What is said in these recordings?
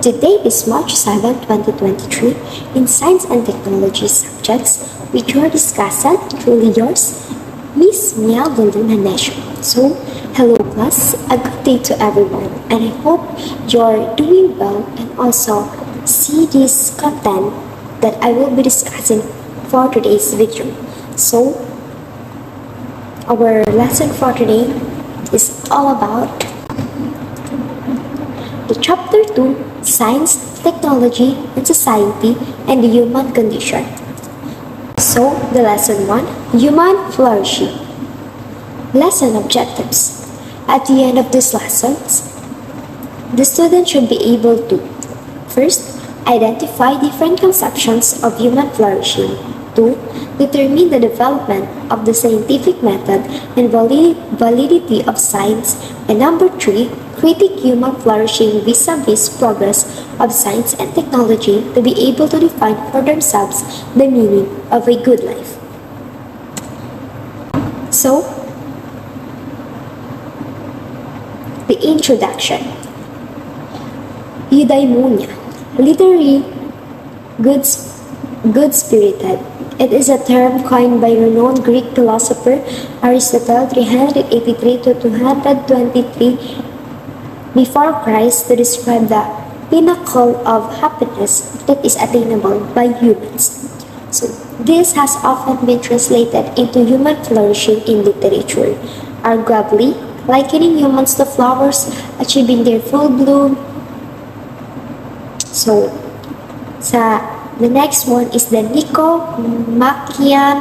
Today is March 7, 2023. In Science and Technology subjects, with your discussant, truly yours, Miss Miel. So, hello class, a good day to everyone, and I hope you're doing well and also see this content that I will be discussing for today's video. So, our lesson for today is all about the chapter 2, Science, Technology, and Society, and the Human Condition. So, the lesson 1, Human Flourishing. Lesson objectives. At the end of these lessons, the student should be able to first, identify different conceptions of human flourishing. 2. Determine the development of the scientific method and validity of science. And number 3, critique human flourishing vis-a-vis progress of science and technology to be able to define for themselves the meaning of a good life. So, the introduction. Eudaimonia, literally good-spirited. It is a term coined by renowned Greek philosopher Aristotle 383 to 223 before Christ to describe the pinnacle of happiness that is attainable by humans. So, this has often been translated into human flourishing in literature, arguably likening humans to flowers achieving their full bloom. So, the next one is the Nicomachean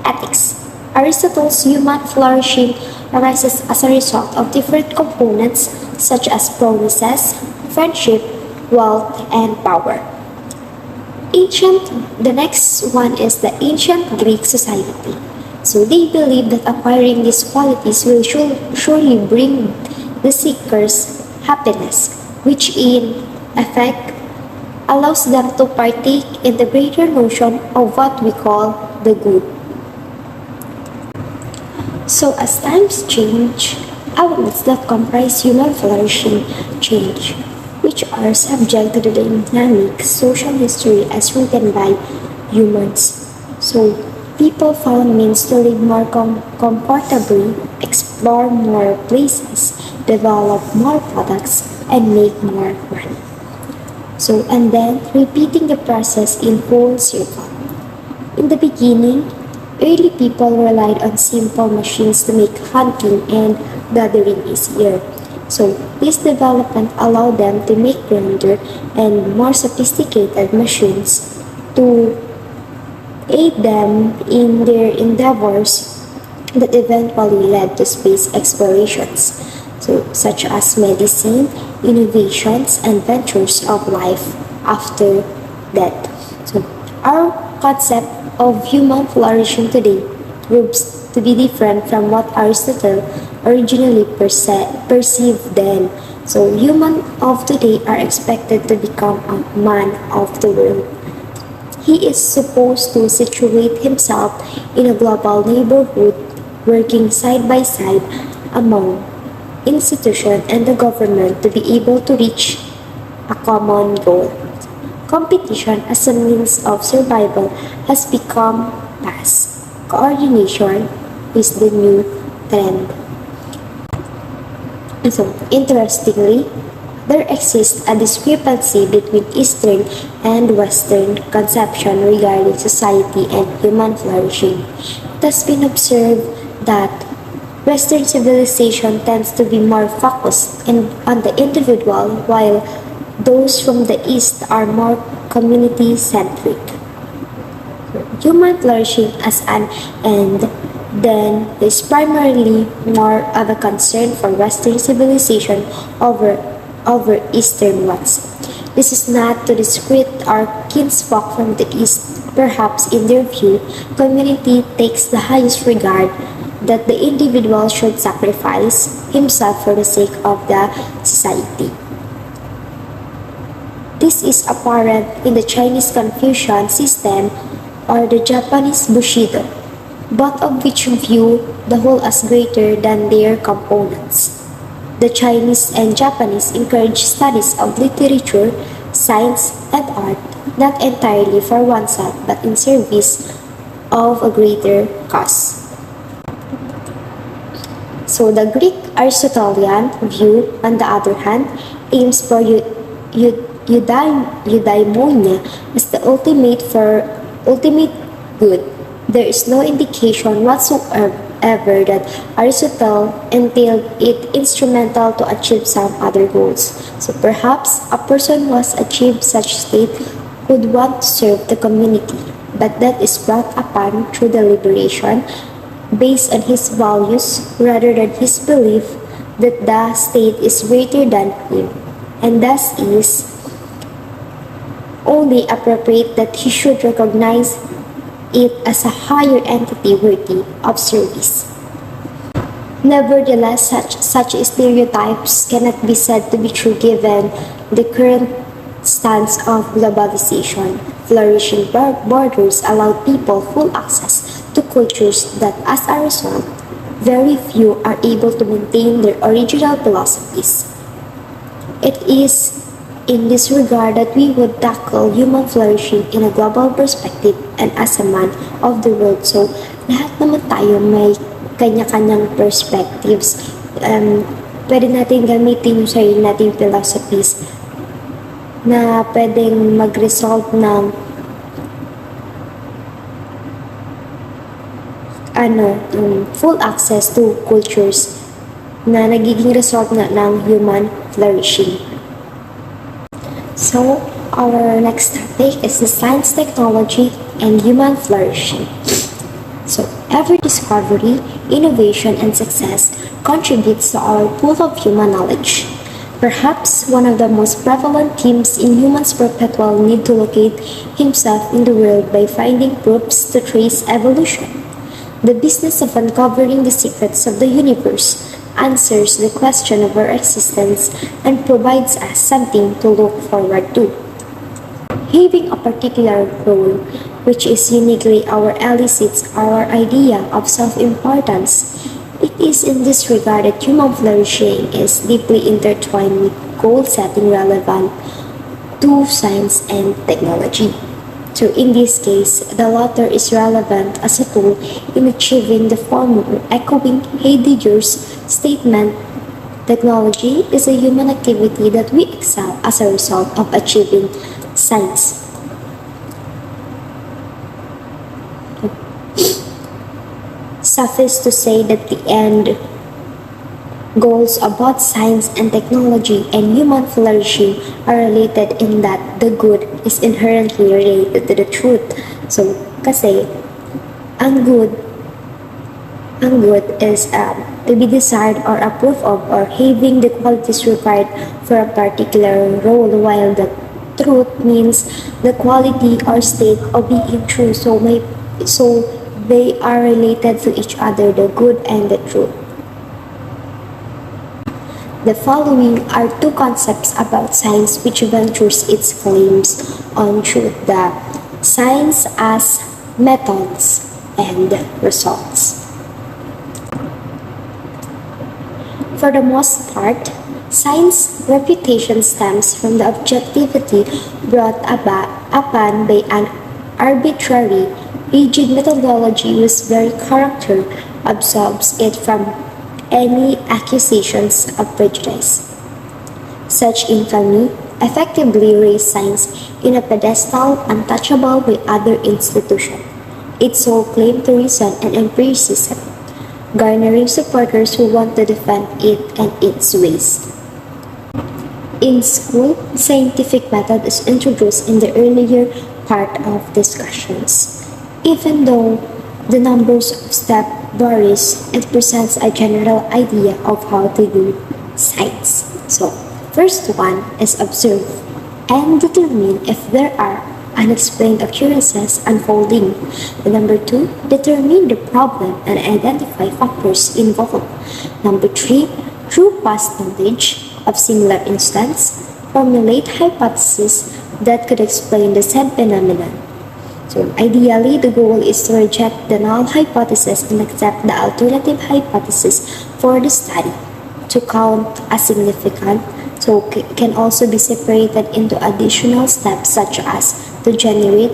Ethics. Aristotle's human flourishing arises as a result of different components such as promises, friendship, wealth, and power. The next one is the ancient Greek society. So they believe that acquiring these qualities will surely bring the seekers happiness, which in effect allows them to partake in the greater notion of what we call the good. So as times change, elements that comprise human flourishing change, which are subject to the dynamic social history as written by humans. So people found means to live more comfortably, explore more places, develop more products, and make more money. So, and then repeating the process in full circle. In the beginning, early people relied on simple machines to make hunting and gathering easier. So, this development allowed them to make grander and more sophisticated machines to aid them in their endeavors that eventually led to space explorations, so such as medicine, innovations, and ventures of life after death. So our concept of human flourishing today proves to be different from what Aristotle originally perceived then. So humans of today are expected to become a man of the world. He is supposed to situate himself in a global neighborhood, working side by side among institution and the government to be able to reach a common goal. Competition as a means of survival has become past. Coordination is the new trend. So, interestingly, there exists a discrepancy between Eastern and Western conception regarding society and human flourishing. It has been observed that Western civilization tends to be more focused on the individual, while those from the East are more community-centric. Human flourishing as an end then is primarily more of a concern for Western civilization over Eastern ones. This is not to discredit our kinsfolk from the East. Perhaps in their view, community takes the highest regard that the individual should sacrifice himself for the sake of the society. This is apparent in the Chinese Confucian system or the Japanese Bushido, both of which view the whole as greater than their components. The Chinese and Japanese encourage studies of literature, science, and art, not entirely for oneself but in service of a greater cause. So the Greek Aristotelian view, on the other hand, aims for eudaimonia as the ultimate good. There is no indication whatsoever that Aristotle entailed it instrumental to achieve some other goals. So perhaps a person who has achieved such state would want to serve the community, but that is brought upon through deliberation based on his values rather than his belief that the state is greater than him, and thus is only appropriate that he should recognize it as a higher entity worthy of service. Nevertheless, such stereotypes cannot be said to be true given the current stance of globalization. Flourishing borders allow people full access to cultures that, as a result, very few are able to maintain their original philosophies. It is in this regard that we would tackle human flourishing in a global perspective and as a man of the world. So, lahat naman tayo may kanya-kanyang perspectives. Pwede natin gamitin yung sarili nating philosophies na pwedeng mag-result ng full access to cultures na nagiging result na ng human flourishing. So, our next topic is the science, technology, and human flourishing. So, every discovery, innovation, and success contributes to our pool of human knowledge. Perhaps one of the most prevalent themes in humans' perpetual need to locate himself in the world by finding proofs to trace evolution. The business of uncovering the secrets of the universe answers the question of our existence and provides us something to look forward to. Having a particular role, which is uniquely our elicits our idea of self-importance. It is in this regard that human flourishing is deeply intertwined with goal-setting relevant to science and technology. So in this case, the latter is relevant as a tool in achieving the former, echoing Heidegger's statement, technology is a human activity that we excel as a result of achieving science. Suffice to say that the end goals of both science and technology and human flourishing are related in that the good is inherently related to the truth. So, kasi, ang good is to be desired or approved of or having the qualities required for a particular role, while the truth means the quality or state of being true. So they are related to each other, the good and the truth. The following are two concepts about science which ventures its claims on truth: the science as methods and results. For the most part, science reputation stems from the objectivity brought upon by an arbitrary, rigid methodology whose very character absolves it from any accusations of prejudice. Such infamy effectively raised science in a pedestal untouchable by other institutions. Its sole claim to reason and empiricism, garnering supporters who want to defend it and its ways. In school, scientific method is introduced in the earlier part of discussions. Even though the numbers of steps varies, it presents a general idea of how to do science. So, first one is observe and determine if there are unexplained occurrences unfolding. Number two, determine the problem and identify factors involved. Number three, through past knowledge of similar instance, formulate hypotheses that could explain the said phenomenon. So ideally, the goal is to reject the null hypothesis and accept the alternative hypothesis for the study. to count as significant, so can also be separated into additional steps such as to generate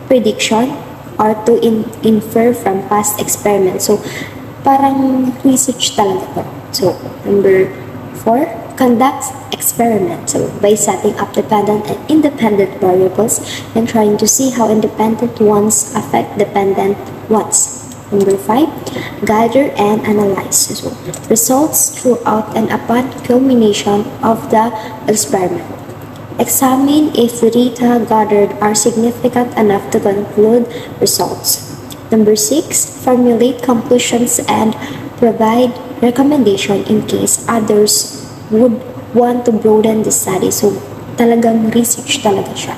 prediction or to infer from past experiments. So, parang research talaga to. So, number 4, conducts experiments. So, by setting up dependent and independent variables and trying to see how independent ones affect dependent ones. Number 5, gather and analyze. So, results throughout and upon culmination of the experiment. Examine if the data gathered are significant enough to conclude results. Number 6, formulate conclusions and provide recommendation in case others would want to broaden the study. So, talagang research talaga siya.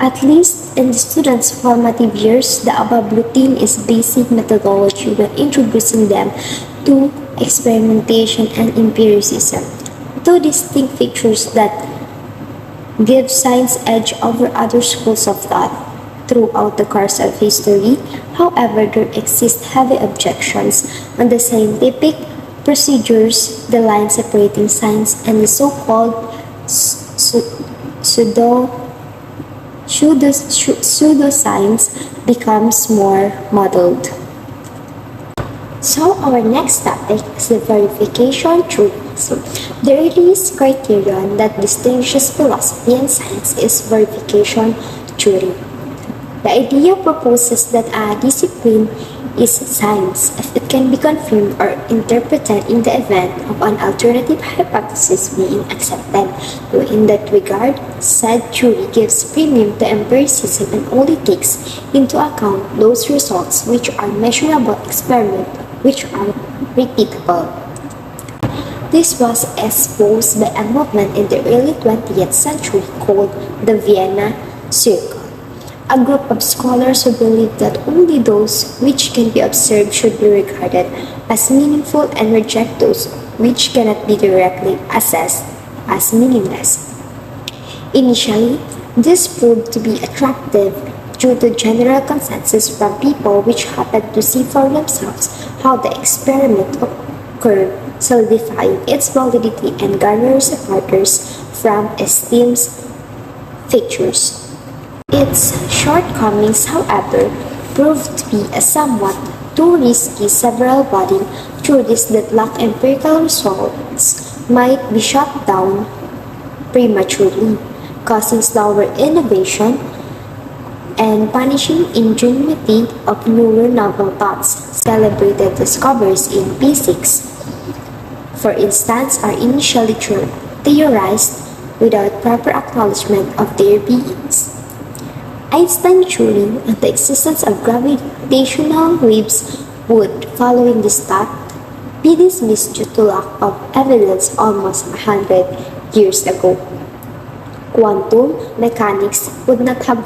At least in the students' formative years, the above routine is basic methodology when introducing them to experimentation and empiricism. Two distinct features that give science edge over other schools of thought throughout the course of history. However, there exist heavy objections on the scientific procedures, the line separating science and the so-called pseudoscience becomes more muddled. So our next topic is the verification theory. So the earliest criterion that distinguishes philosophy and science is verification theory. The idea proposes that a discipline is science if it can be confirmed or interpreted in the event of an alternative hypothesis being accepted. So in that regard, said theory gives premium to empiricism and only takes into account those results which are measurable experiments which are repeatable. This was exposed by a movement in the early 20th century called the Vienna Circle, a group of scholars who believed that only those which can be observed should be regarded as meaningful and reject those which cannot be directly assessed as meaningless. Initially, this proved to be attractive due to general consensus from people which happened to see for themselves how the experiment occurred, solidifying its validity and garner supporters from esteemed features. Its shortcomings, however, proved to be a somewhat too risky several body theories that lack empirical results might be shut down prematurely, causing slower innovation and punishing ingenuity of newer novel thoughts. Celebrated discoveries in physics, for instance, are initially theorized without proper acknowledgement of their beings. Einstein's theory on the existence of gravitational waves would, following this thought, be dismissed due to lack of evidence almost 100 years ago. Quantum mechanics would not have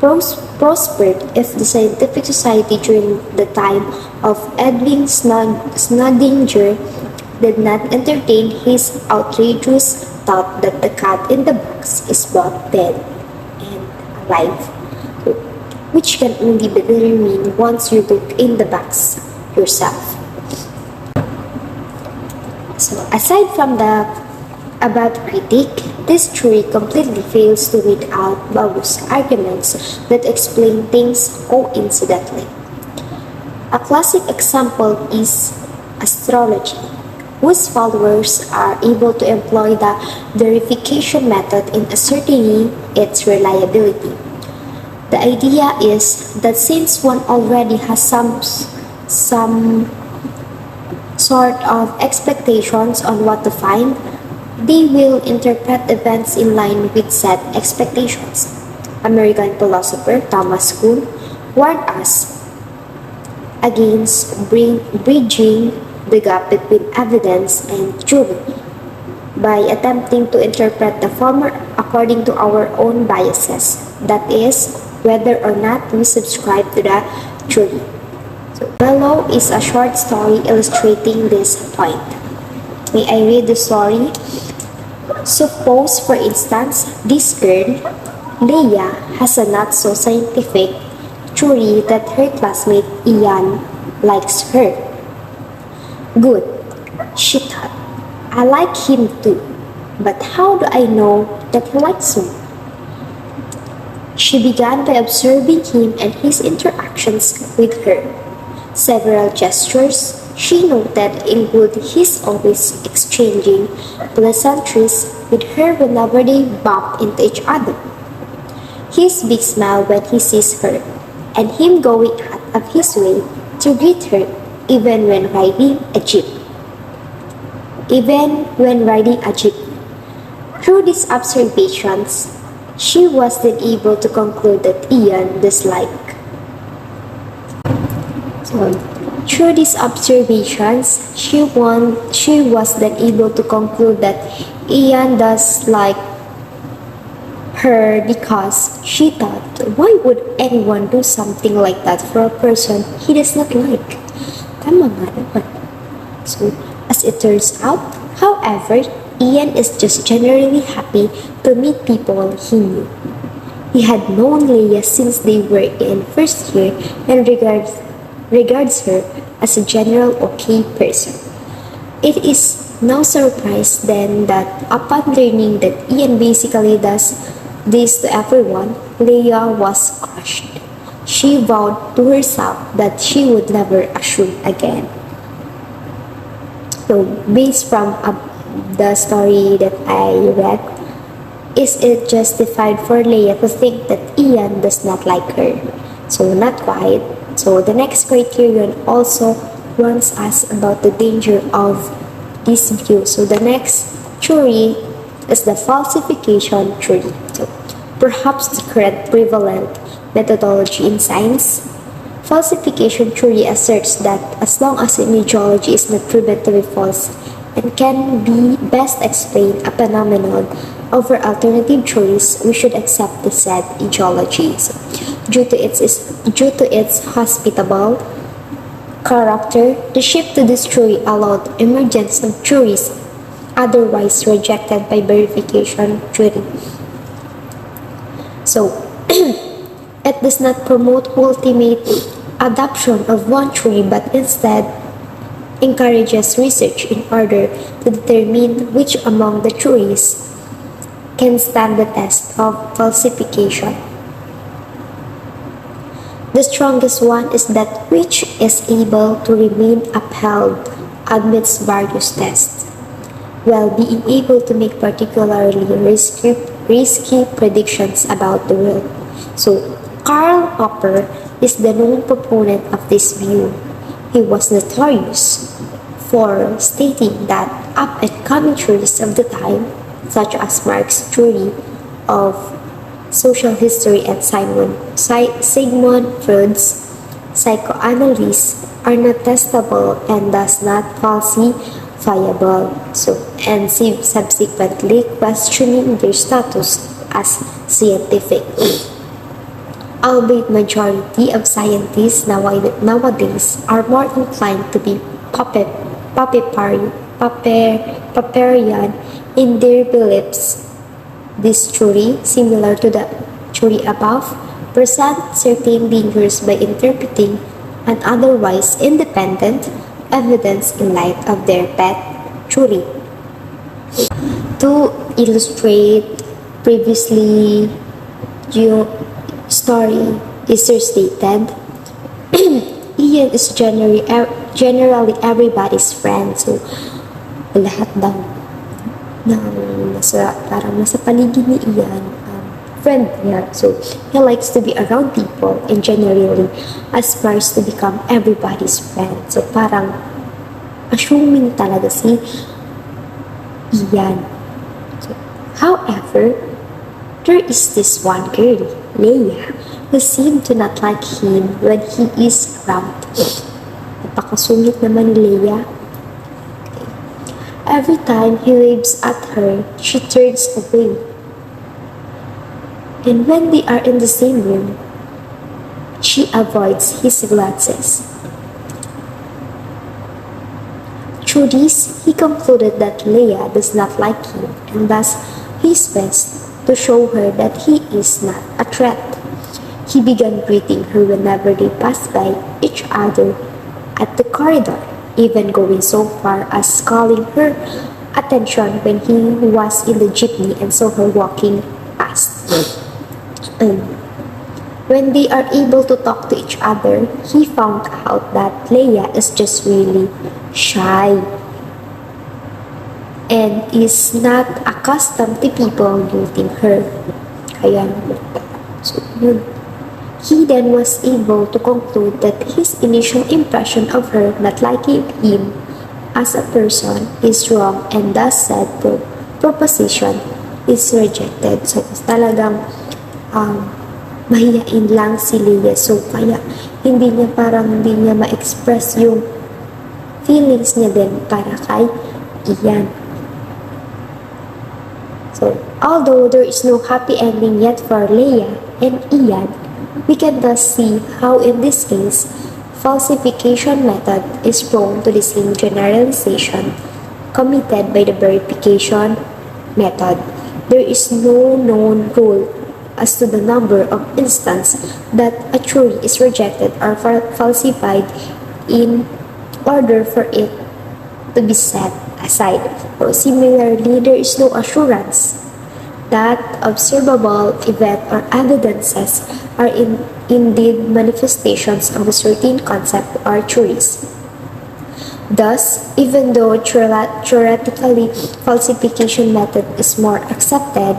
prospered if the scientific society during the time of Edwin Schrödinger did not entertain his outrageous thought that the cat in the box is both dead and alive, which can only be determined once you look in the box yourself. So aside from the above critique, this theory completely fails to read out bogus arguments that explain things coincidentally. A classic example is astrology, whose followers are able to employ the verification method in ascertaining its reliability. The idea is that since one already has some sort of expectations on what to find, they will interpret events in line with said expectations. American philosopher Thomas Kuhn warned us against bridging the gap between evidence and theory by attempting to interpret the former according to our own biases, that is, whether or not we subscribe to the theory. So, below is a short story illustrating this point. May I read the story? Suppose, for instance, this girl, Leia, has a not so scientific theory that her classmate Ian likes her. Good, she thought. I like him too, but how do I know that he likes me? She began by observing him and his interactions with her. Several gestures she noted include his always exchanging pleasantries with her whenever they bump into each other, his big smile when he sees her, and him going out of his way to greet her even when riding a jeep. Through these observations, she was then able to conclude that Ian disliked. Through these observations, she was then able to conclude that Ian does like her because she thought, why would anyone do something like that for a person he does not like? Tama nga naman. So, as it turns out, however, Ian is just generally happy to meet people he knew. He had known Leia since they were in first year and regards her as a general okay person. It is no surprise then that upon learning that Ian basically does this to everyone, Leia was crushed. She vowed to herself that she would never assume again. So, based from the story that I read, is it justified for Leia to think that Ian does not like her? So, not quite. So, the next criterion also warns us about the danger of this view. So, the next theory is the falsification theory. So, perhaps the correct prevalent methodology in science. Falsification theory asserts that as long as an ideology is not proven to be false and can be best explained a phenomenon over alternative theories, we should accept the said ideology. So, due to its hospitable character, the shift to this theory allowed emergence of theories otherwise rejected by verification theory. So, it does not promote ultimate adoption of one theory but instead encourages research in order to determine which among the theories can stand the test of falsification. The strongest one is that which is able to remain upheld amidst various tests, while being able to make particularly risky predictions about the world. So, Karl Popper is the known proponent of this view. He was notorious for stating that up-and-coming theories of the time, such as Marx's theory of social history and Sigmund Freud's psychoanalysis, are not testable and thus not falsifiable. So, and subsequently questioning their status as scientific. Albeit majority of scientists nowadays are more inclined to be Popperian in their beliefs. This theory, similar to the theory above, presents certain dangers by interpreting an otherwise independent evidence in light of their pet theory. To illustrate previously story is stated, Ian is generally everybody's friend. So, lahat daw parang nasa paligid ni Ian, friend niya. So, he likes to be around people and generally aspires to become everybody's friend. So, parang assuming talaga si Ian. So, however, there is this one girl, Leia, who seemed to not like him when he is around. Napakasungit naman ni Leia. Every time he waves at her, she turns away. And when they are in the same room, she avoids his glances. Through this, he concluded that Leia does not like him, and thus he is best to show her that he is not a threat. He began greeting her whenever they passed by each other at the corridor, even going so far as calling her attention when he was in the jeepney and saw her walking past. When they are able to talk to each other, he found out that Leia is just really shy and is not accustomed to people greeting her. Ayan. So, yun. He then was able to conclude that his initial impression of her not liking him as a person is wrong, and thus said proposition is rejected. So, talagang mahiyain lang si Leia. So, kaya hindi niya ma-express yung feelings niya din para kay Ian. So, although there is no happy ending yet for Leia and Ian, we can thus see how in this case, falsification method is prone to the same generalization committed by the verification method. There is no known rule as to the number of instances that a theory is rejected or falsified in order for it to be set aside. So similarly, there is no assurance that observable events or evidences are indeed manifestations of a certain concept or theories. Thus, even though theoretically falsification method is more accepted,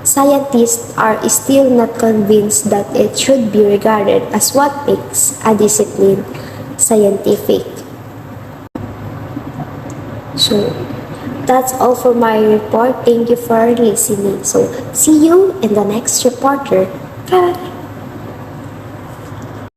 scientists are still not convinced that it should be regarded as what makes a discipline scientific. So, that's all for my report. Thank you for listening. So, see you in the next reporter. Bye!